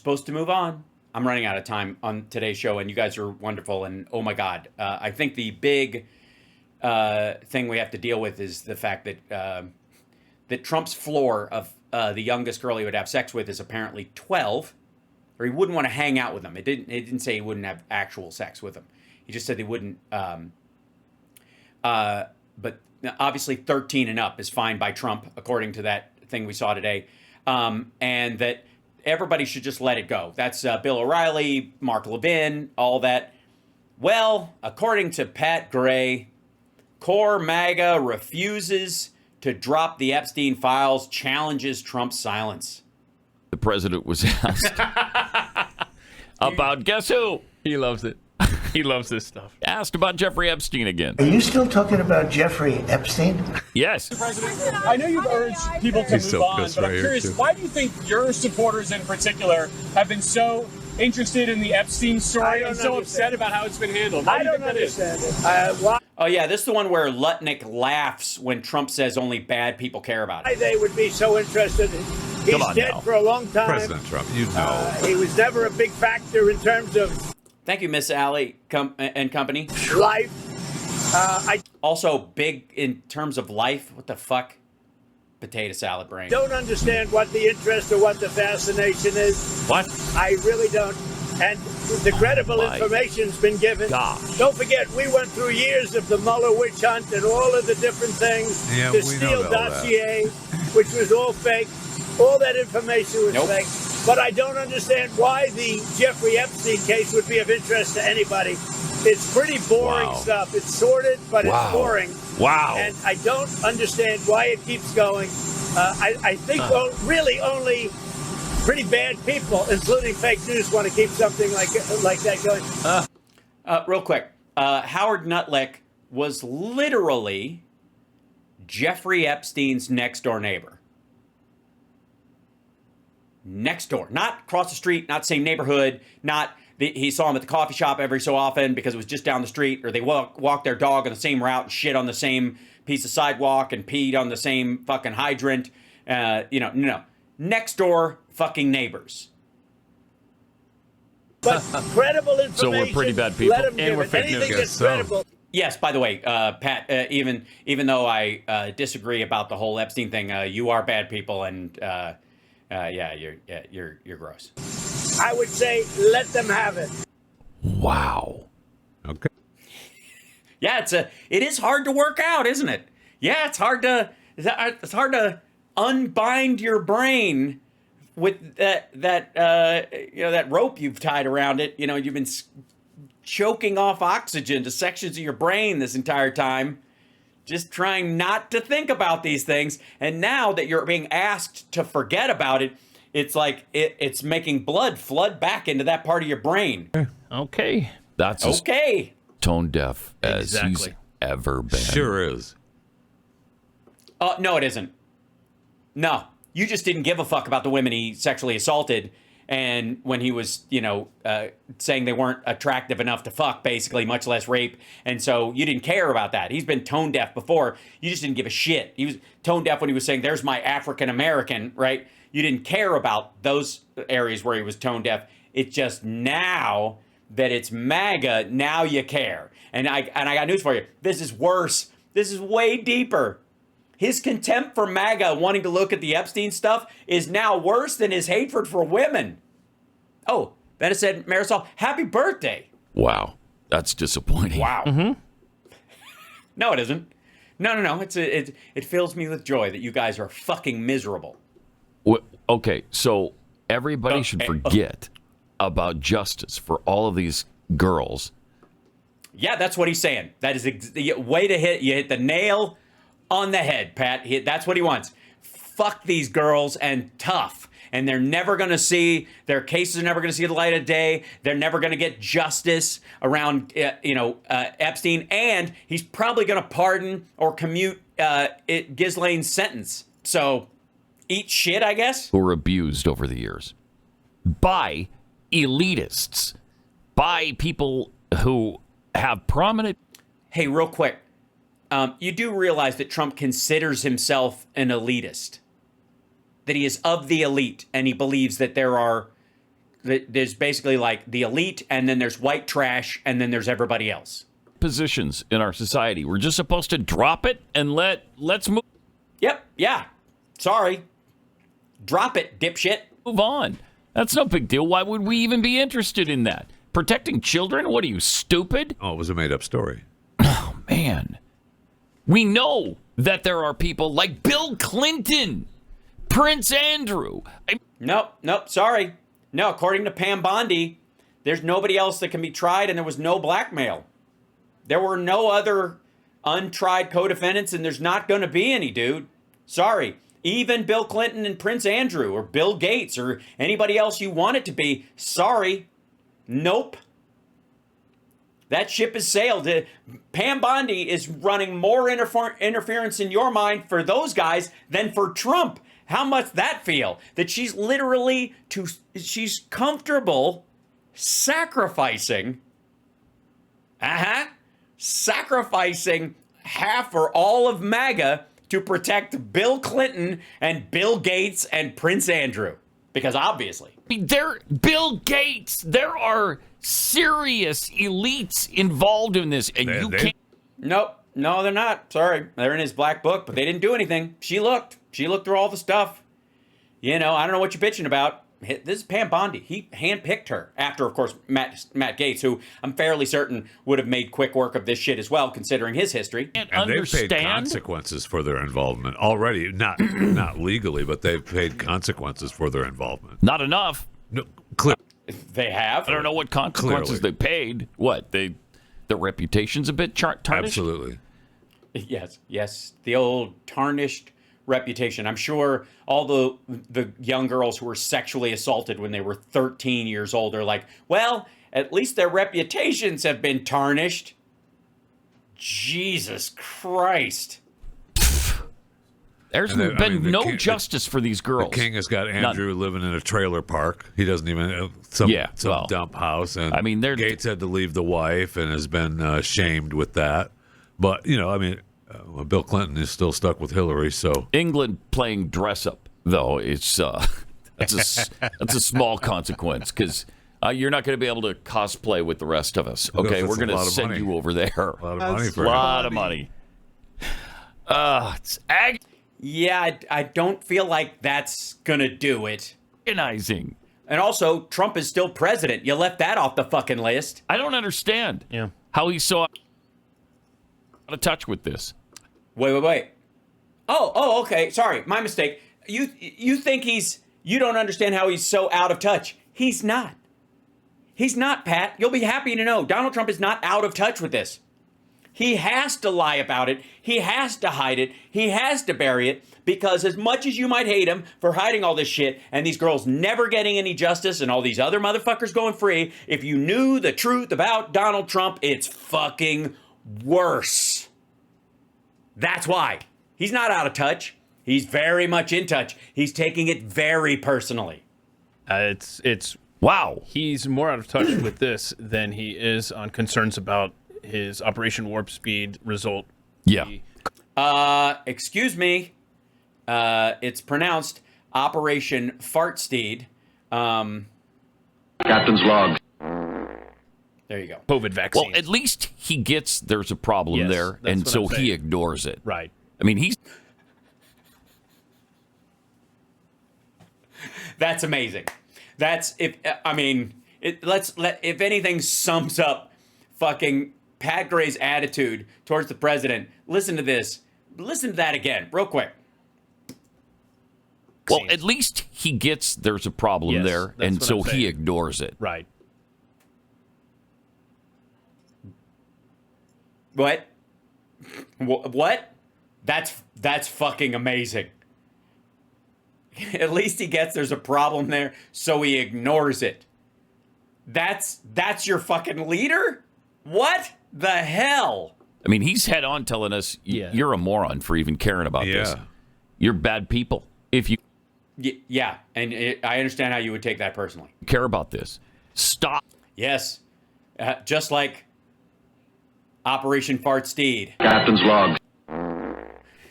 supposed to move on. I'm running out of time on today's show, and you guys are wonderful. And oh my God, I think the big thing we have to deal with is the fact that that Trump's floor of the youngest girl he would have sex with is apparently 12, or he wouldn't want to hang out with them. It didn't say he wouldn't have actual sex with them. He just said he wouldn't. But obviously 13 and up is fine by Trump, according to that thing we saw today. And that everybody should just let it go. That's Bill O'Reilly, Mark Levin, all that. Well, according to Pat Gray, core MAGA refuses to drop the Epstein files, challenges Trump's silence. The president was asked about guess who? He loves it. He loves this stuff. Asked about Jeffrey Epstein again. Are you still talking about Jeffrey Epstein? Yes. President, I know you've urged people to move on, but I'm curious, why do you think your supporters in particular have been so interested in the Epstein story and so upset about how it's been handled? I don't understand it. Oh, yeah, this is the one where Lutnick laughs when Trump says only bad people care about Why it. they would be so interested. He's dead now. for a long time. President Trump, you know. He was never a big factor in terms of Thank you, Miss Allie and company. life. Also big in terms of life. What the fuck? Potato salad brain. Don't understand what the interest or what the fascination is. What? I really don't. And the credible My information's been given. gosh. Don't forget, we went through years of the Mueller witch hunt and all of the different things. Yeah, the we Steele know all that. dossier, which was all fake. All that information was Nope. fake. But I don't understand why the Jeffrey Epstein case would be of interest to anybody. It's pretty boring Wow. stuff. It's sordid, but Wow. it's boring. Wow. And I don't understand why it keeps going. I think really only pretty bad people, including fake news, want to keep something like that going. Real quick, Howard Nutlick was literally Jeffrey Epstein's next door neighbor. Next door, not across the street, not same neighborhood, not he saw him at the coffee shop every so often because it was just down the street, or they walked their dog on the same route and shit on the same piece of sidewalk and peed on the same fucking hydrant. No. Next door fucking neighbors. But credible information. So we're pretty bad people. Let 'em And give we're it. fake Anything news. that's So. credible. Yes, by the way, Pat, even though I disagree about the whole Epstein thing, you are bad people, and you're gross. I would say let them have it. Wow. Okay. Yeah, it is hard to work out, isn't it? Yeah, it's hard to unbind your brain with that rope you've tied around it. You know, you've been choking off oxygen to sections of your brain this entire time, just trying not to think about these things. And now that you're being asked to forget about it, it's like it's making blood flood back into that part of your brain. Okay. That's as Okay. tone deaf as he's Exactly. ever been. Sure is. No, it isn't. No, you just didn't give a fuck about the women he sexually assaulted. And when he was, saying they weren't attractive enough to fuck, basically, much less rape. And so you didn't care about that. He's been tone deaf before. You just didn't give a shit. He was tone deaf when he was saying, there's my African American, right? You didn't care about those areas where he was tone deaf. It's just now that it's MAGA, now you care. And I got news for you. This is worse. This is way deeper. His contempt for MAGA, wanting to look at the Epstein stuff, is now worse than his hatred for women. Oh, Bennett said, Marisol, happy birthday. Wow. That's disappointing. Wow. Mm-hmm. No, it isn't. No. It fills me with joy that you guys are fucking miserable. Okay, so everybody should forget about justice for all of these girls. Yeah, that's what he's saying. That is the way to hit. You hit the nail on the head, Pat. That's what he wants. Fuck these girls and tough. And they're never going to see, their cases are never going to see the light of day. They're never going to get justice around, Epstein. And he's probably going to pardon or commute Ghislaine's sentence. So eat shit, I guess. Who were abused over the years by elitists, by people who have prominent. Hey, real quick. You do realize that Trump considers himself an elitist, that he is of the elite, and he believes that there are there's basically like the elite, and then there's white trash, and then there's everybody else. Positions in our society. We're just supposed to drop it and let's move. Yep. Yeah. Sorry. Drop it, dipshit. Move on. That's no big deal. Why would we even be interested in that? Protecting children? What are you, stupid? Oh, it was a made-up story. Oh, man. We know that there are people like Bill Clinton, Prince Andrew. Nope. Sorry. No, according to Pam Bondi, there's nobody else that can be tried, and there was no blackmail. There were no other untried co-defendants, and there's not going to be any, dude. Sorry. Even Bill Clinton and Prince Andrew or Bill Gates or anybody else you want it to be, sorry. Nope. That ship has sailed. Pam Bondi is running more interference in your mind for those guys than for Trump. How must that feel? That she's literally, she's comfortable sacrificing half or all of MAGA to protect Bill Clinton and Bill Gates and Prince Andrew. Because obviously. Bill Gates, there are serious elites involved in this, and you can't. Nope. No, they're not. Sorry. They're in his black book, but they didn't do anything. She looked through all the stuff. You know, I don't know what you're bitching about. This is Pam Bondi. He handpicked her after, of course, Matt Gaetz, who I'm fairly certain would have made quick work of this shit as well, considering his history. And they've paid consequences for their involvement already. Not legally, but they've paid consequences for their involvement. Not enough. No, clear. They have. I don't know what consequences they paid. What? Their reputation's a bit tarnished? Absolutely. Yes. The old tarnished reputation. I'm sure all the young girls who were sexually assaulted when they were 13 years old are like, well, at least their reputations have been tarnished. Jesus Christ. There's been no justice for these girls. The king has got Andrew living in a trailer park. He doesn't even have some dump house. And Gates had to leave the wife and has been shamed with that. But, Bill Clinton is still stuck with Hillary, so England playing dress up, though, it's that's a small consequence because you're not going to be able to cosplay with the rest of us. Okay, we're going to send you over there. A lot of money for a lot of money. It's yeah, I don't feel like that's going to do it. Agonizing. And also, Trump is still president. You left that off the fucking list. I don't understand how he's so out of touch with this. Wait. Oh, okay. Sorry, my mistake. You think you don't understand how he's so out of touch. He's not. He's not, Pat. You'll be happy to know Donald Trump is not out of touch with this. He has to lie about it. He has to hide it. He has to bury it because as much as you might hate him for hiding all this shit and these girls never getting any justice and all these other motherfuckers going free, if you knew the truth about Donald Trump, it's fucking worse. That's why. He's not out of touch. He's very much in touch. He's taking it very personally. It's wow. He's more out of touch with this than he is on concerns about his Operation Warp Speed result. Yeah. Excuse me. It's pronounced Operation Fartsteed. Captain's log. There you go. COVID vaccine. Well, at least he gets there's a problem there, and so he ignores it. Right. I mean, he's... That's amazing. That's if anything sums up fucking Pat Gray's attitude towards the president. Listen to this. Listen to that again, real quick. Well, at least he gets there's a problem there, and so he ignores it. Right. What? What? That's fucking amazing. At least he gets there's a problem there, so he ignores it. That's your fucking leader? What the hell? I mean, he's head on telling us you're a moron for even caring about this. You're bad people if you yeah, and I understand how you would take that personally. Care about this. Stop. Yes, just like Operation Fartsteed. Captain's log.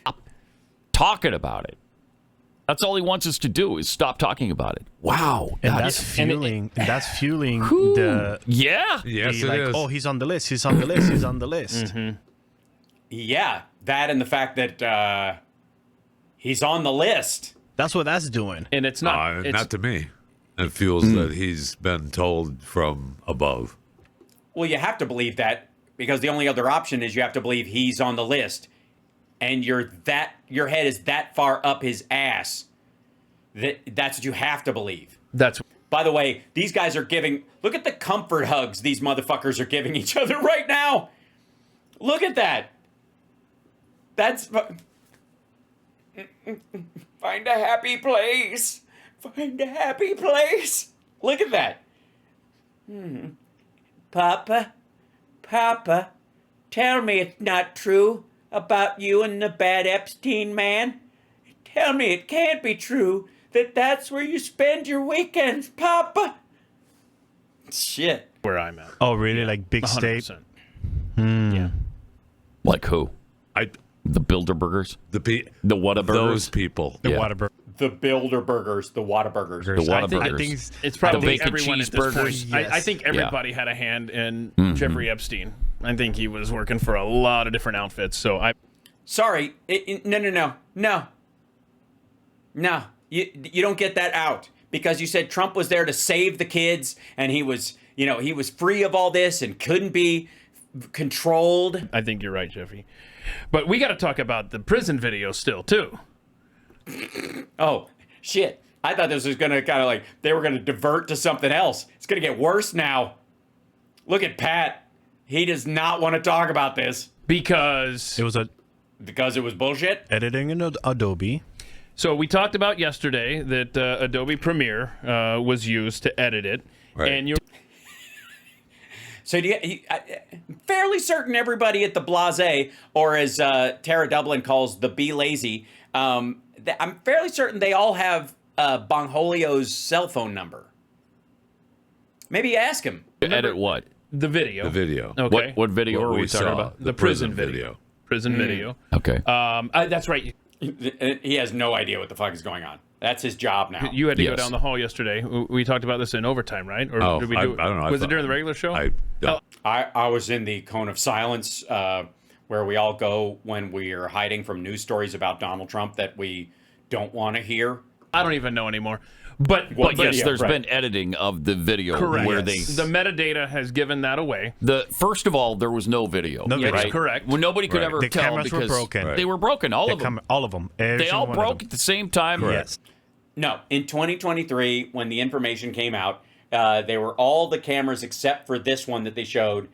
Stop talking about it. That's all he wants us to do is stop talking about it. Wow. And that's fueling the yeah. Yes, like, it is. oh, he's on the list. He's on the list. He's on the list. Mm-hmm. Yeah, that and the fact that he's on the list. That's what that's doing. And it's not. Not to me. It feels that he's been told from above. Well, you have to believe that because the only other option is you have to believe he's on the list, and your head is that far up his ass that's what you have to believe. By the way, these guys are giving. Look at the comfort hugs these motherfuckers are giving each other right now. Look at that. That's find a happy place. Find a happy place. Look at that. Papa, tell me it's not true about you and the bad Epstein man. Tell me it can't be true that that's where you spend your weekends, Papa. Shit. Where I'm at. Oh, really? Like big state? 100%. Yeah. Like who? The Bilderbergers? The Whataburgers? Those people. The Whataburgers. The Bilderbergers, the Whataburgers. The Whataburgers. I think it's probably everyone at this point. Yes. I think everybody had a hand in Jeffrey Epstein. I think he was working for a lot of different outfits. So Sorry. No. You don't get that out because you said Trump was there to save the kids and he was free of all this and couldn't be controlled. I think you're right, Jeffy. But we got to talk about the prison video still, too. Oh, shit. I thought this was going to kind of like, they were going to divert to something else. It's going to get worse now. Look at Pat. He does not want to talk about this. Because it was bullshit? Editing in Adobe. So we talked about yesterday that Adobe Premiere was used to edit it. Right. And you're... So fairly certain everybody at the Blase, or as Tara Dublin calls the Be Lazy, I'm fairly certain they all have Bongholio's cell phone number. Maybe ask him. Edit what? The video. The video. Okay. What video are we talking about? The prison video. Prison video. Okay. That's right. He has no idea what the fuck is going on. That's his job now. You had to go down the hall yesterday. We talked about this in overtime, right? Or did we do it? I don't know. Was it during the regular show? I was in the cone of silence where we all go when we are hiding from news stories about Donald Trump that we don't want to hear. I don't even know anymore. But yes, there's been editing of the video. Correct. Where the metadata has given that away. First of all, there was no video. No video. Right? Correct. Well, nobody could ever The tell cameras because were broken. they were broken. All of them. All of them. They all broke at the same time. Yes. No, in 2023, when the information came out, they were all the cameras except for this one that they showed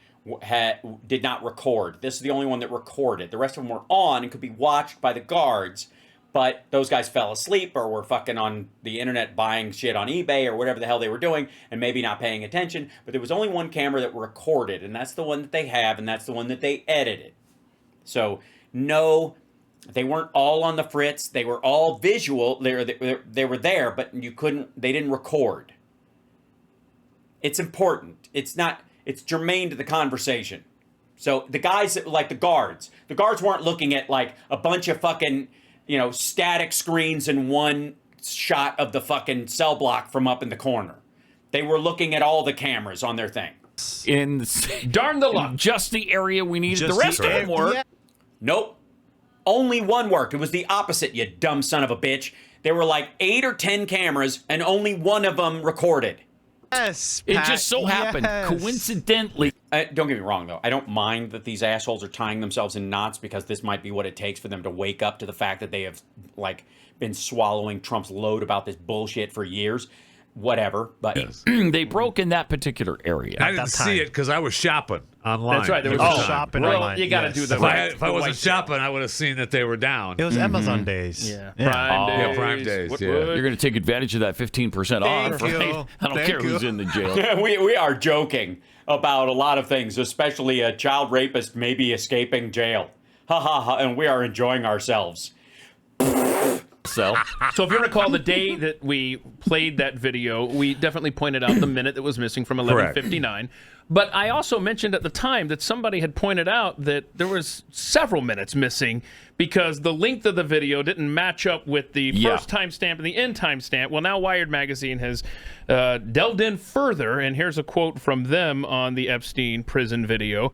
did not record. This is the only one that recorded. The rest of them were on and could be watched by the guards, but those guys fell asleep or were fucking on the internet buying shit on eBay or whatever the hell they were doing and maybe not paying attention. But there was only one camera that recorded, and that's the one that they have, and that's the one that they edited. So no, they weren't all on the fritz. They were all visual. They were there, but they didn't record. It's important. It's germane to the conversation. So the guys, like the guards weren't looking at like a bunch of fucking, static screens in one shot of the fucking cell block from up in the corner. They were looking at all the cameras on their thing. Darn the luck. Just the area we needed. The rest of them worked. Yeah. Nope. Only one worked. It was the opposite, you dumb son of a bitch. There were like 8 or 10 cameras, and only one of them recorded. Yes, It just so happened, coincidentally. Don't get me wrong, though. I don't mind that these assholes are tying themselves in knots because this might be what it takes for them to wake up to the fact that they have, been swallowing Trump's load about this bullshit for years. Whatever, but they broke in that particular area. I didn't see it because I was shopping online. That's right. There was shopping well, online. you got to do the If I wasn't shopping, I would have seen that they were down. It was Amazon days. Yeah. Prime Days. What? You're going to take advantage of that 15% off, Thank you. right? I don't Thank care you. who's in the jail. we are joking about a lot of things, especially a child rapist maybe escaping jail. Ha ha ha, and we are enjoying ourselves. So if you recall, the day that we played that video, we definitely pointed out the minute that was missing from 11:59. But I also mentioned at the time that somebody had pointed out that there was several minutes missing because the length of the video didn't match up with the first timestamp and the end timestamp. Well, now Wired Magazine has delved in further, and here's a quote from them on the Epstein prison video.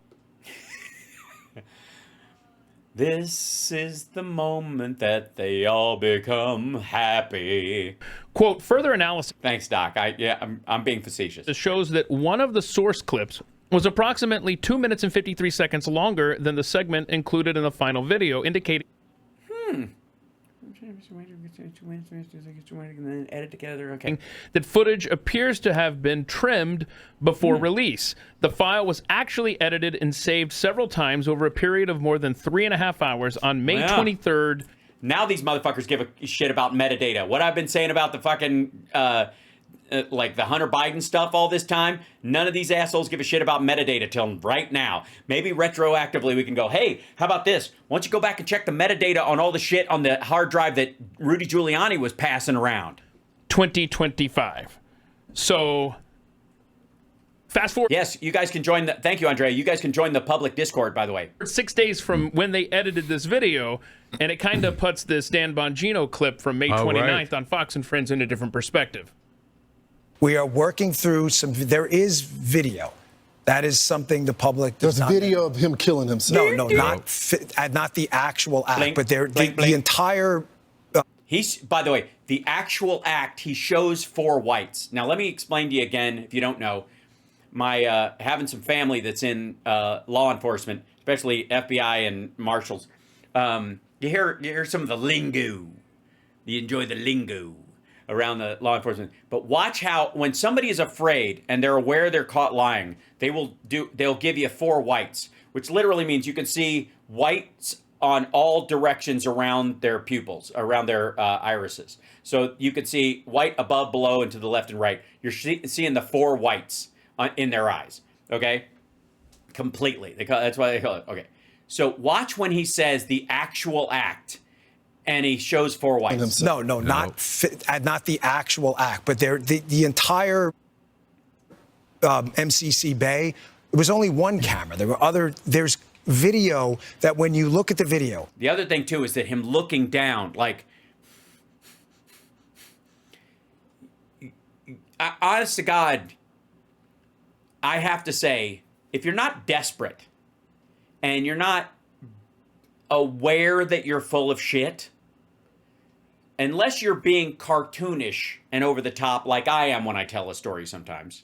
This is the moment that they all become happy. Quote, further analysis. Thanks, Doc. I'm being facetious. It shows that one of the source clips was approximately 2 minutes and 53 seconds longer than the segment included in the final video, indicating edit together. Okay. that footage appears to have been trimmed before release. The file was actually edited and saved several times over a period of more than 3.5 hours on May 23rd. Now these motherfuckers give a shit about metadata. What I've been saying about the fucking, like the Hunter Biden stuff all this time, none of these assholes give a shit about metadata till right now. Maybe retroactively we can go, hey, how about this? Why don't you go back and check the metadata on all the shit on the hard drive that Rudy Giuliani was passing around? 2025. So, fast forward. Yes, you guys can join the, thank you, Andrea. You guys can join the public Discord, by the way. 6 days from when they edited this video, and it kind of puts this Dan Bongino clip from May 29th on Fox and Friends in a different perspective. We are working through there is video. That is something the public does not. There's video of him killing himself. No, not the actual act, Blink, but the entire. He's, by the way, the actual act, he shows 4 whites. Now, let me explain to you again, if you don't know. My having some family that's in law enforcement, especially FBI and marshals, you hear some of the lingo. You enjoy the lingo around the law enforcement. But watch how when somebody is afraid and they're aware they're caught lying, they'll give you 4 whites, which literally means you can see whites on all directions around their pupils, around their irises. So you can see white above, below, and to the left and right. You're seeing the 4 whites in their eyes, okay? Completely. That's why they call it. Okay. So watch when he says the actual act, and he shows 4 whites. No, not the actual act, but the entire MCC Bay. It was only one camera. There's video that when you look at the video. The other thing too is that him looking down, like, honest to God, I have to say, if you're not desperate and you're not aware that you're full of shit, unless you're being cartoonish and over the top like I am when I tell a story sometimes,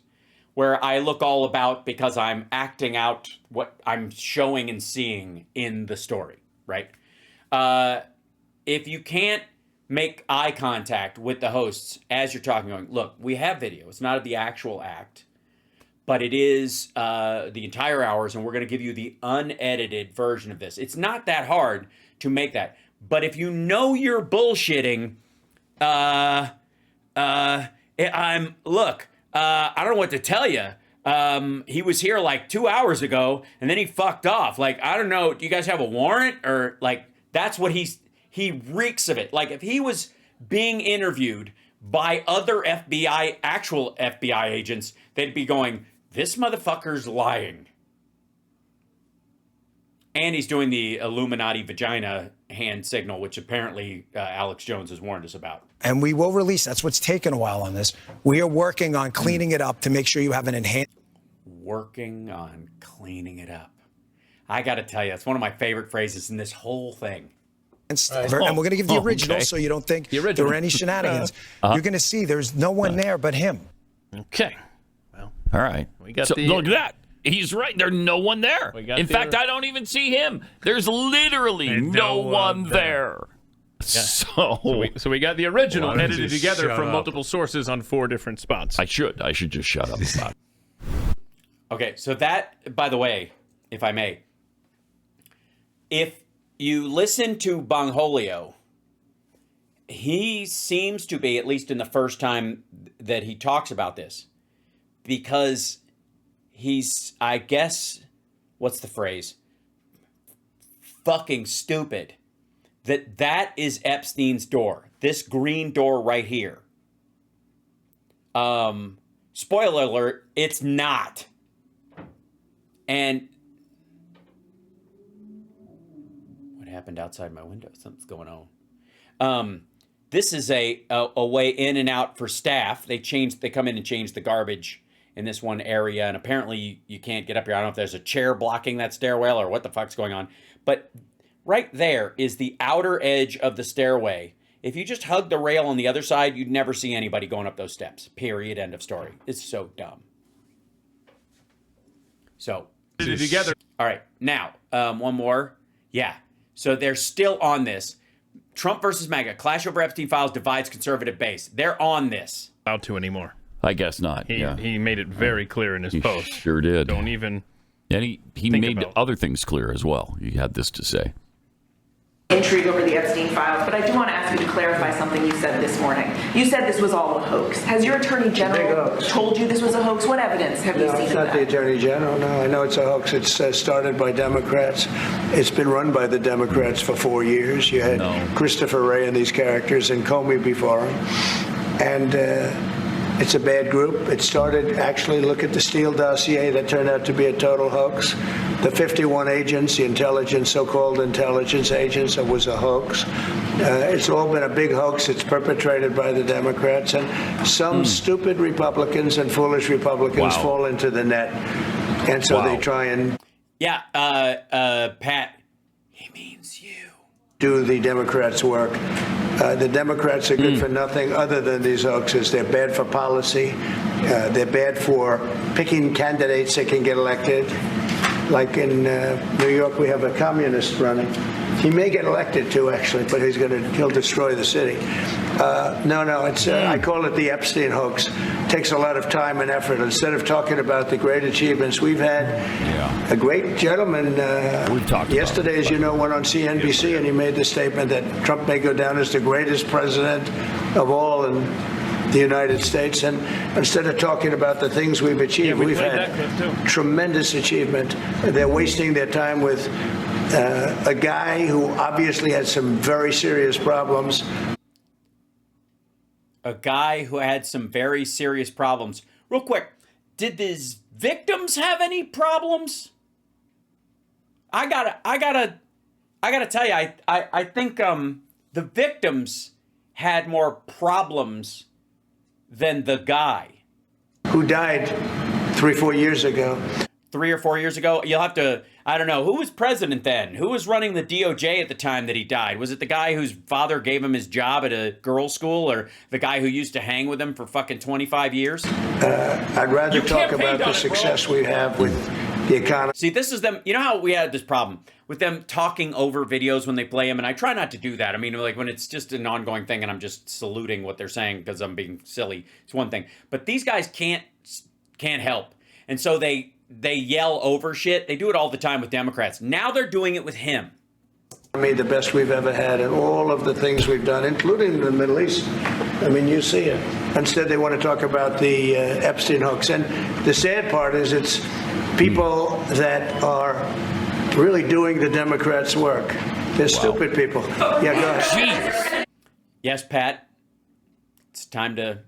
where I look all about because I'm acting out what I'm showing and seeing in the story, right? If you can't make eye contact with the hosts as you're talking, going, look, we have video. It's not the actual act, but it is the entire hours, and we're going to give you the unedited version of this. It's not that hard to make that. But if you know you're bullshitting, I don't know what to tell you. He was here like 2 hours ago, and then he fucked off. Like, I don't know. Do you guys have a warrant? Or like, that's what he reeks of it. Like, if he was being interviewed by other actual FBI agents, they'd be going, this motherfucker's lying. And he's doing the Illuminati vagina hand signal, which apparently Alex Jones has warned us about. And we will release. That's what's taken a while on this. We are working on cleaning it up to make sure you have an enhanced. Working on cleaning it up. I got to tell you, it's one of my favorite phrases in this whole thing. And we're going to give the original so you don't think there are any shenanigans. You're going to see there's no one there but him. Okay. Well, all right. We got look at that. He's right. There's no one there. In fact, I don't even see him. There's literally no one there. Yeah. So we got the original edited together from multiple sources on 4 different spots. I should just shut up about it. Okay, so that, by the way, if I may, if you listen to Bongholio, he seems to be, at least in the first time that he talks about this, because he's, I guess, what's the phrase? Fucking stupid that is Epstein's door. This green door right here. Spoiler alert, it's not. And what happened outside my window? Something's going on. This is a way in and out for staff. They come in and change the garbage in this one area, and apparently you can't get up here. I don't know if there's a chair blocking that stairwell or what the fuck's going on. But right there is the outer edge of the stairway. If you just hug the rail on the other side, you'd never see anybody going up those steps. Period. End of story. It's so dumb. So, together. All right. Now, one more. Yeah. So they're still on this. Trump versus MAGA. Clash over Epstein files divides conservative base. They're on this. Allowed to anymore. I guess not. He made it very clear in his post. Sure did. Don't even. And he made other things clear as well. He had this to say. Intrigue over the Epstein files, but I do want to ask you to clarify something you said this morning. You said this was all a hoax. Has your attorney general told you this was a hoax? What evidence have you seen? No, it's not the attorney general. No, I know it's a hoax. It's started by Democrats. It's been run by the Democrats for 4 years. You had Christopher Wray and these characters and Comey before him. And it's a bad group. It started, actually, look at the Steele dossier that turned out to be a total hoax. The 51 agents, the intelligence, so-called intelligence agents, it was a hoax. It's all been a big hoax. It's perpetrated by the Democrats. And some stupid Republicans and foolish Republicans fall into the net. And so they try and... Yeah, Pat, he means you. Do the Democrats' work. The Democrats are good for nothing other than these hoaxes. They're bad for policy. They're bad for picking candidates that can get elected. Like in New York, we have a communist running. He may get elected too, actually, but he'll destroy the city. I call it the Epstein hoax. It takes a lot of time and effort. Instead of talking about the great achievements we've had, a great gentleman yesterday, as you know, went on CNBC and he made the statement that Trump may go down as the greatest president of all in the United States. And instead of talking about the things we've achieved, we've had tremendous achievement. They're wasting their time with a guy who obviously had some very serious problems. A guy who had some very serious problems. Real quick, did his victims have any problems? I gotta tell you, I think the victims had more problems than the guy who died 3 or 4 years ago. 3 or 4 years ago? You'll have to, I don't know, who was president then? Who was running the DOJ at the time that he died? Was it the guy whose father gave him his job at a girls' school, or the guy who used to hang with him for fucking 25 years? I'd rather talk about the success we have with the economy. See, this is them. You know how we had this problem with them talking over videos when they play them, and I try not to do that. I mean, like when it's just an ongoing thing and I'm just saluting what they're saying because I'm being silly, it's one thing. But these guys can't help, and so they yell over shit. They do it all the time with Democrats. Now they're doing it with him. Made the best we've ever had, and all of the things we've done, including the Middle East. I mean, you see it. Instead, they want to talk about the Epstein hoax. And the sad part is it's people that are really doing the Democrats' work. They're stupid people. Yeah, go ahead. Yes, Pat. It's time to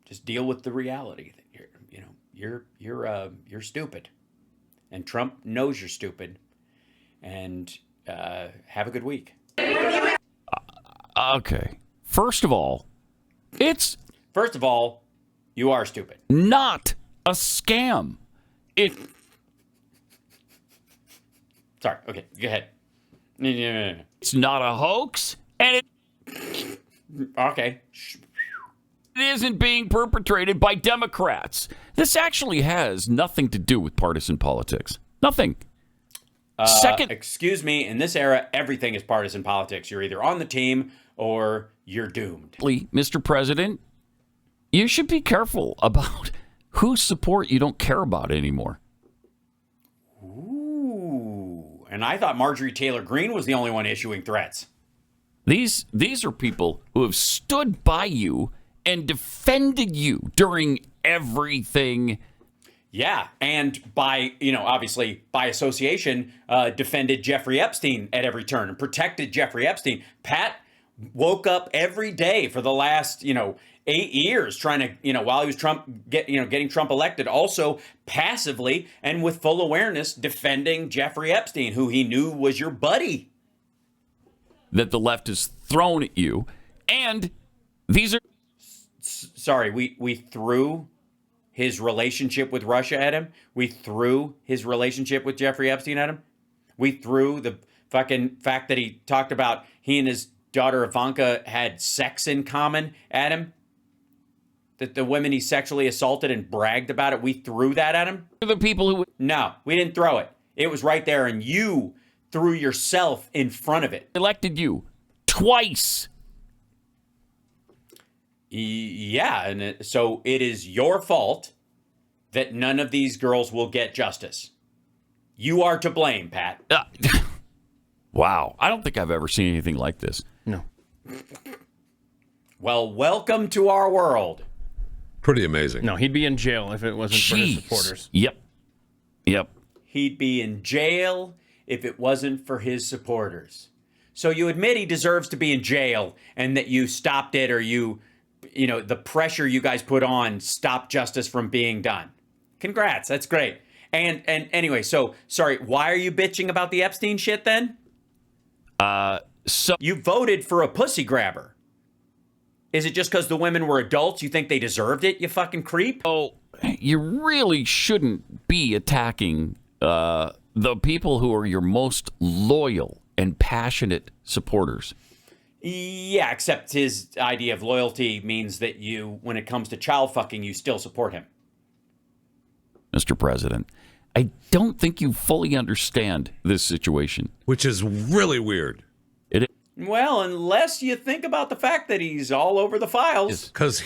just deal with the reality. You're stupid, and Trump knows you're stupid. And have a good week. Okay. First of all, you are stupid. Not a scam. Sorry. Okay. Go ahead. It's not a hoax, and okay. It isn't being perpetrated by Democrats. This actually has nothing to do with partisan politics. Nothing. Second, excuse me, in this era, everything is partisan politics. You're either on the team or you're doomed. Mr. President, you should be careful about whose support you don't care about anymore. Ooh, and I thought Marjorie Taylor Greene was the only one issuing threats. These are people who have stood by you and defended you during everything. Yeah, and obviously by association, defended Jeffrey Epstein at every turn and protected Jeffrey Epstein. Pat woke up every day for the last, 8 years trying to, while he was getting Trump elected, also passively and with full awareness defending Jeffrey Epstein, who he knew was your buddy. That the left has thrown at you, and these are... Sorry, we threw his relationship with Russia at him. We threw his relationship with Jeffrey Epstein at him. We threw the fucking fact that he talked about he and his daughter Ivanka had sex in common at him. That the women he sexually assaulted and bragged about it, we threw that at him. The people who... No, we didn't throw it. It was right there, and you threw yourself in front of it. Elected you twice. Yeah, and so it is your fault that none of these girls will get justice. You are to blame, Pat. Wow. I don't think I've ever seen anything like this. No. Well, welcome to our world. Pretty amazing. No, he'd be in jail if it wasn't for his supporters. Yep. He'd be in jail if it wasn't for his supporters. So you admit he deserves to be in jail and that you stopped it, or the pressure you guys put on stopped justice from being done. Congrats. That's great. And anyway, so sorry, why are you bitching about the Epstein shit then? So you voted for a pussy grabber. Is it just because the women were adults? You think they deserved it, you fucking creep? Oh, you really shouldn't be attacking the people who are your most loyal and passionate supporters. Yeah, except his idea of loyalty means that when it comes to child fucking, you still support him. Mr. President, I don't think you fully understand this situation. Which is really weird. It is. Well, unless you think about the fact that he's all over the files. Because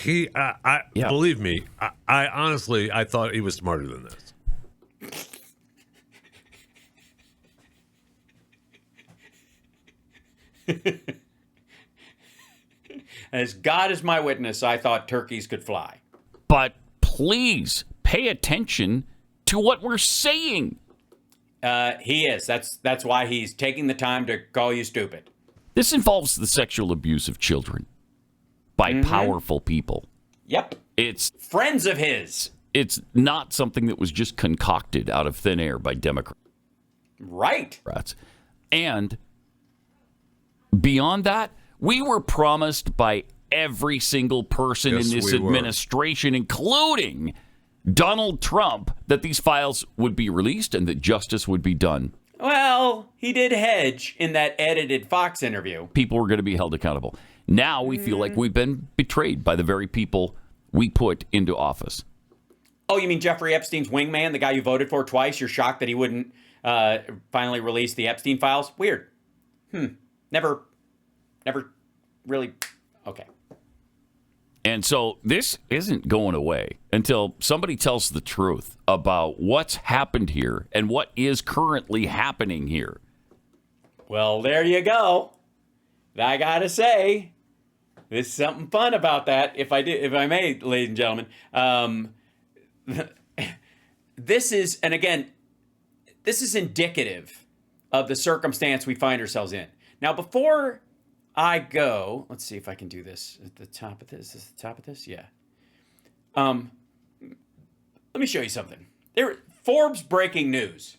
believe me, I honestly thought he was smarter than this. As God is my witness, I thought turkeys could fly. But please pay attention to what we're saying. He is. That's why he's taking the time to call you stupid. This involves the sexual abuse of children by powerful people. Yep. It's friends of his. It's not something that was just concocted out of thin air by Democrats. Right. And beyond that, we were promised by every single person in this administration, including Donald Trump, that these files would be released and that justice would be done. Well, he did hedge in that edited Fox interview. People were going to be held accountable. Now we feel like we've been betrayed by the very people we put into office. Oh, you mean Jeffrey Epstein's wingman, the guy you voted for twice? You're shocked that he wouldn't finally release the Epstein files? Weird. Never really. Okay. And so this isn't going away until somebody tells the truth about what's happened here and what is currently happening here. Well, there you go. I gotta say, there's something fun about that, if I may, ladies and gentlemen. This is indicative of the circumstance we find ourselves in. Now, before I go, let's see if I can do this at the top of this. Is the top of this? Yeah. Let me show you something. Forbes Breaking News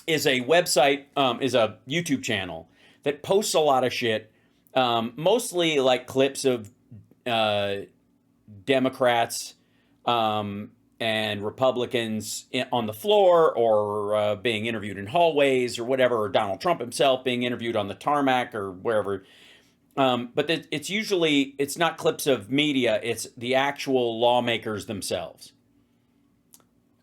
is a website, is a YouTube channel that posts a lot of shit, mostly like clips of Democrats and Republicans on the floor, or being interviewed in hallways or whatever, or Donald Trump himself being interviewed on the tarmac or wherever. But it's not clips of media, it's the actual lawmakers themselves.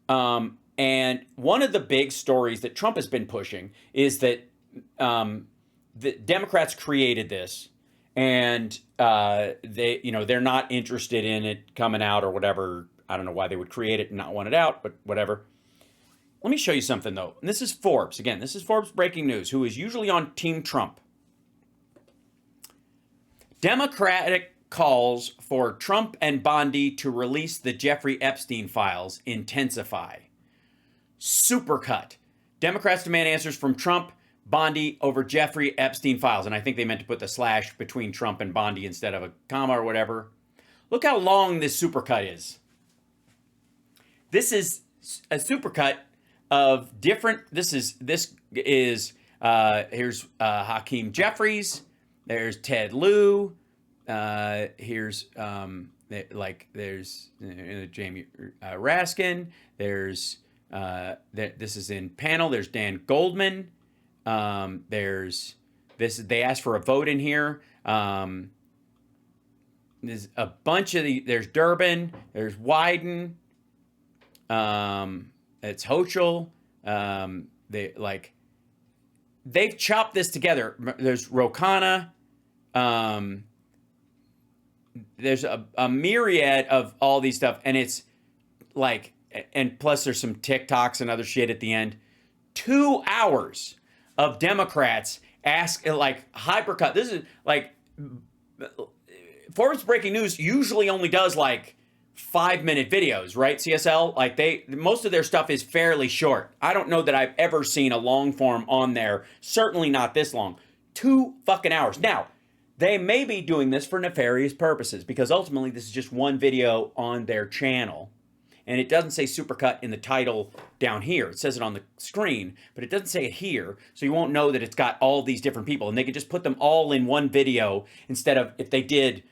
And one of the big stories that Trump has been pushing is that the Democrats created this, and they're not interested in it coming out or whatever. I don't know why they would create it and not want it out, but whatever. Let me show you something, though. And this is Forbes. Again, this is Forbes Breaking News, who is usually on Team Trump. Democratic calls for Trump and Bondi to release the Jeffrey Epstein files intensify. Supercut. Democrats demand answers from Trump, Bondi over Jeffrey Epstein files. And I think they meant to put the slash between Trump and Bondi instead of a comma or whatever. Look how long this supercut is. This is a supercut of different. This is here's Hakeem Jeffries. There's Ted Lieu. Here's there's Jamie Raskin. There's this is in panel. There's Dan Goldman. There's this. They asked for a vote in here. There's a bunch of there's Durbin. There's Wyden. It's Hochul. They've chopped this together. There's Rokana. There's a myriad of all these stuff, and it's like, and plus there's some TikToks and other shit at the end. 2 hours of Democrats ask, like, hypercut. This is like Forbes Breaking News usually only does like 5-minute videos, right? CSL, like most of their stuff is fairly short. I don't know that I've ever seen a long form on there. Certainly not this long. 2 fucking hours. Now, they may be doing this for nefarious purposes because ultimately this is just one video on their channel. And it doesn't say supercut in the title down here. It says it on the screen, but it doesn't say it here. So you won't know that it's got all these different people. And they could just put them all in one video instead of if they did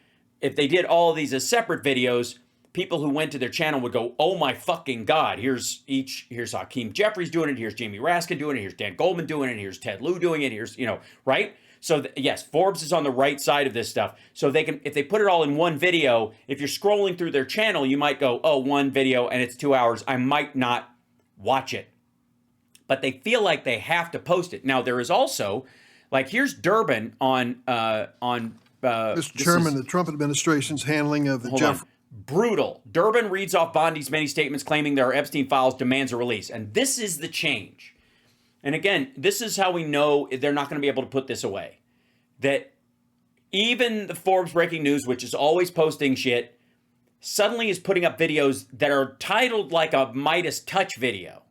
all of these as separate videos, people who went to their channel would go, oh my fucking God, here's Hakeem Jeffries doing it, here's Jamie Raskin doing it, here's Dan Goldman doing it, here's Ted Lieu doing it, here's, right? So yes, Forbes is on the right side of this stuff. So they can, if they put it all in one video, if you're scrolling through their channel, you might go, oh, one video and it's 2 hours. I might not watch it. But they feel like they have to post it. Now, there is also, like, here's Durbin on Mr. Chairman, the Trump administration's handling of the Jeffrey. Brutal. Durbin reads off Bondi's many statements claiming there are Epstein files, demands a release. And this is the change. And again, this is how we know they're not going to be able to put this away. That even the Forbes Breaking News, which is always posting shit, suddenly is putting up videos that are titled like a Midas Touch video.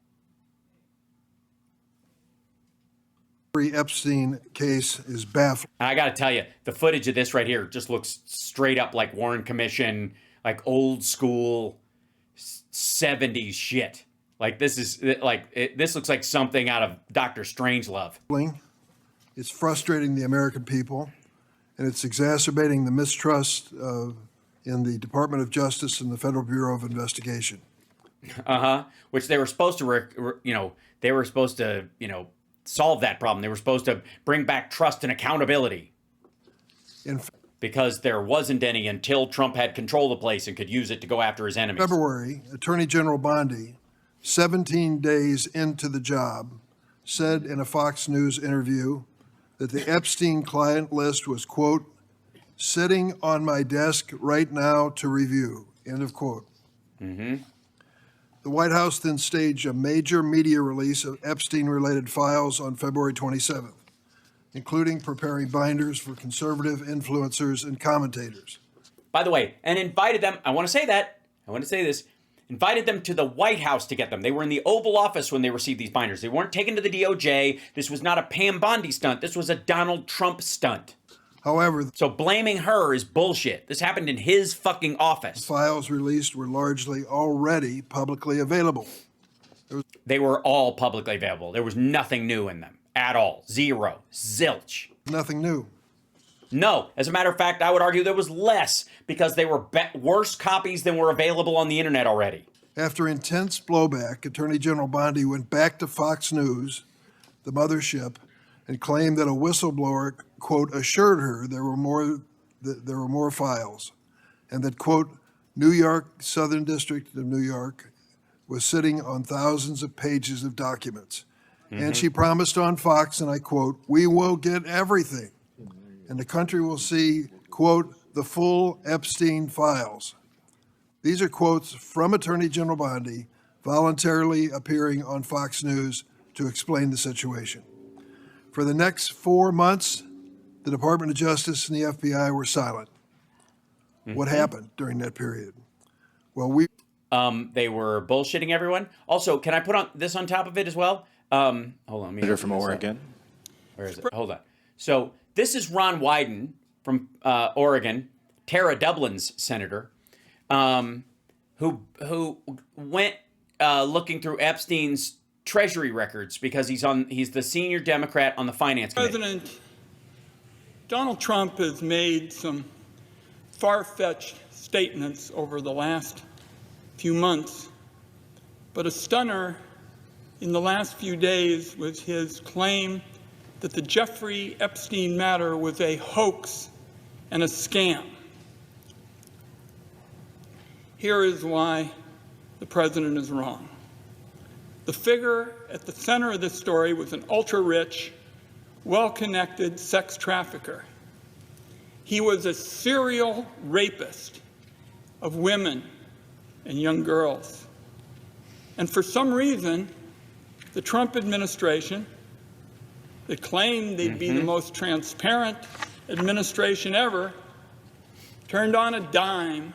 The Epstein case is baffling. I got to tell you, the footage of this right here just looks straight up like Warren Commission, like old school 70s shit. Like this is like this looks like something out of Dr. Strangelove. It's frustrating the American people, and it's exacerbating the mistrust in the Department of Justice and the Federal Bureau of Investigation. Which they were supposed to, solve that problem. They were supposed to bring back trust and accountability. Because there wasn't any until Trump had control of the place and could use it to go after his enemies. February, Attorney General Bondi, 17 days into the job, said in a Fox News interview that the Epstein client list was, quote, sitting on my desk right now to review, end of quote. Mm-hmm. The White House then staged a major media release of Epstein-related files on February 27th, including preparing binders for conservative influencers and commentators. By the way, and invited them, I want to say this, invited them to the White House to get them. They were in the Oval Office when they received these binders. They weren't taken to the DOJ. This was not a Pam Bondi stunt. This was a Donald Trump stunt. However, so blaming her is bullshit. This happened in his fucking office. The files released were largely already publicly available. They were all publicly available. There was nothing new in them at all. Zero. Zilch. Nothing new. No. As a matter of fact, I would argue there was less because they were worse copies than were available on the internet already. After intense blowback, Attorney General Bondi went back to Fox News, the mothership, and claimed that a whistleblower, quote, assured her there were more files, and that, quote, New York, Southern District of New York, was sitting on thousands of pages of documents. Mm-hmm. And she promised on Fox, and I quote, we will get everything, and the country will see, quote, the full Epstein files. These are quotes from Attorney General Bondi voluntarily appearing on Fox News to explain the situation. For the next 4 months, the Department of Justice and the FBI were silent. what happened during that period. Well, they were bullshitting everyone. Also, can I put on this on top of it as well? Hold on. Senator from Oregon. Where is it? Hold on. So this is Ron Wyden from Oregon, Tara Dublin's senator, who went looking through Epstein's Treasury records because he's the senior Democrat on the Finance Committee. President Donald Trump has made some far-fetched statements over the last few months, but a stunner in the last few days was his claim that the Jeffrey Epstein matter was a hoax and a scam. Here is why the president is wrong. The figure at the center of this story was an ultra-rich, well-connected sex trafficker. He was a serial rapist of women and young girls. And for some reason, the Trump administration, that claimed they'd be the most transparent administration ever, turned on a dime.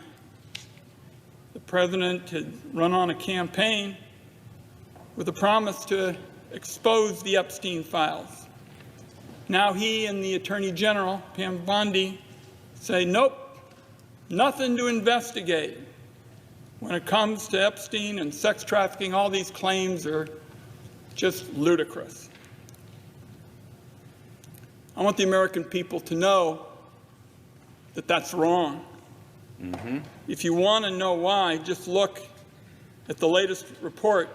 The president had run on a campaign with a promise to expose the Epstein files. Now he and the Attorney General, Pam Bondi, say, nope, nothing to investigate. When it comes to Epstein and sex trafficking, all these claims are just ludicrous. I want the American people to know that that's wrong. If you want to know why, just look at the latest report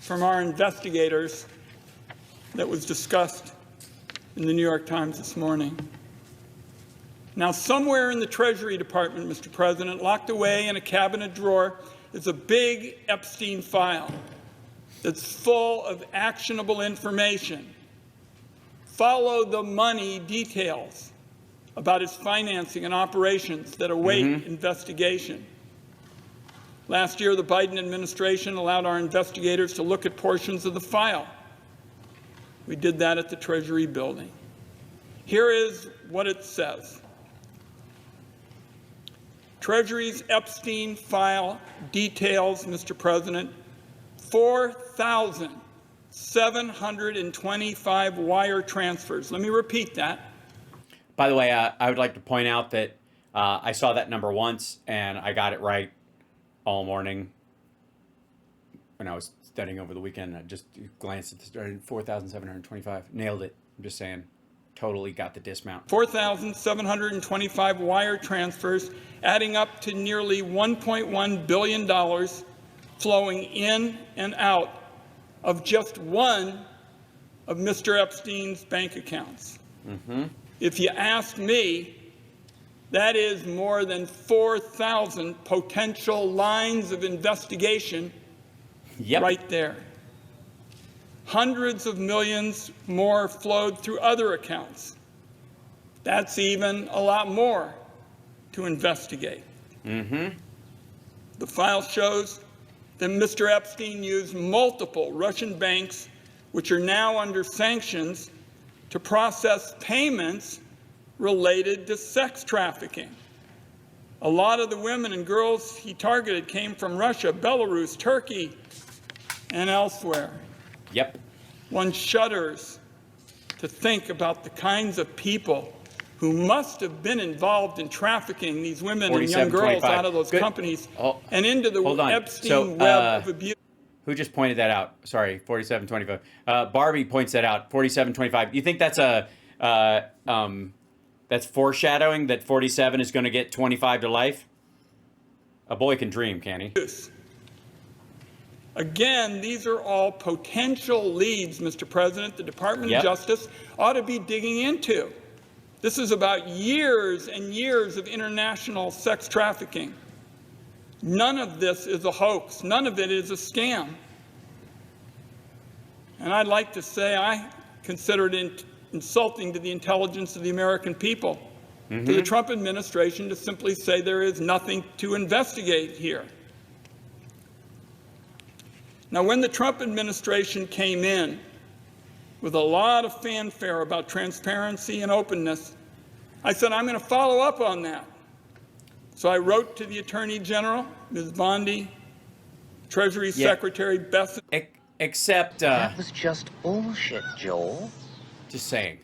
from our investigators that was discussed in the New York Times this morning. Now, somewhere in the Treasury Department, Mr. President, locked away in a cabinet drawer, is a big Epstein file that's full of actionable information. Follow the money details about his financing and operations that await investigation. Last year, the Biden administration allowed our investigators to look at portions of the file. We did that at the Treasury building. Here is what it says. Treasury's Epstein file details, Mr. President, 4,725 wire transfers. Let me repeat that. By the way, I would like to point out that I saw that number once, and I got it right all morning when I was studying over the weekend. I just glanced at the 4,725. Nailed it. I'm just saying. Totally got the dismount. 4,725 wire transfers, adding up to nearly $1.1 billion flowing in and out of just one of Mr. Epstein's bank accounts. If you ask me, that is more than 4,000 potential lines of investigation right there. Hundreds of millions more flowed through other accounts. That's even a lot more to investigate. The file shows that Mr. Epstein used multiple Russian banks, which are now under sanctions, to process payments related to sex trafficking. A lot of the women and girls he targeted came from Russia, Belarus, Turkey, and elsewhere. One shudders to think about the kinds of people who must have been involved in trafficking these women and young girls out of those companies and into the Epstein web of abuse. Who just pointed that out? Sorry, 4725. Barbie points that out. 4725. You think that's that's foreshadowing that 47 is going to get 25 to life? A boy can dream, can't he? Again, these are all potential leads, Mr. President, the Department of Justice ought to be digging into. This is about years and years of international sex trafficking. None of this is a hoax. None of it is a scam. And I'd like to say I consider it insulting to the intelligence of the American people, to the Trump administration, to simply say there is nothing to investigate here. Now, when the Trump administration came in with a lot of fanfare about transparency and openness, I said, I'm going to follow up on that. So I wrote to the Attorney General, Ms. Bondi, Treasury Secretary Beth. Except that was just bullshit, Joel. Just saying.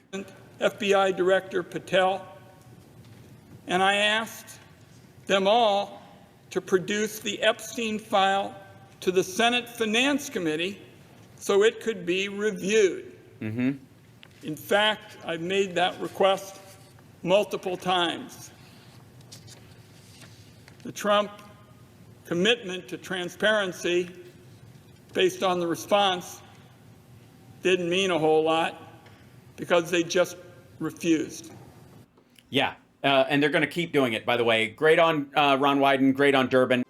FBI Director Patel, and I asked them all to produce the Epstein file to the Senate Finance Committee so it could be reviewed. Mm-hmm. In fact, I've made that request multiple times. The Trump commitment to transparency based on the response didn't mean a whole lot because they just refused. Yeah, and they're going to keep doing it, by the way. Great on Ron Wyden, great on Durbin.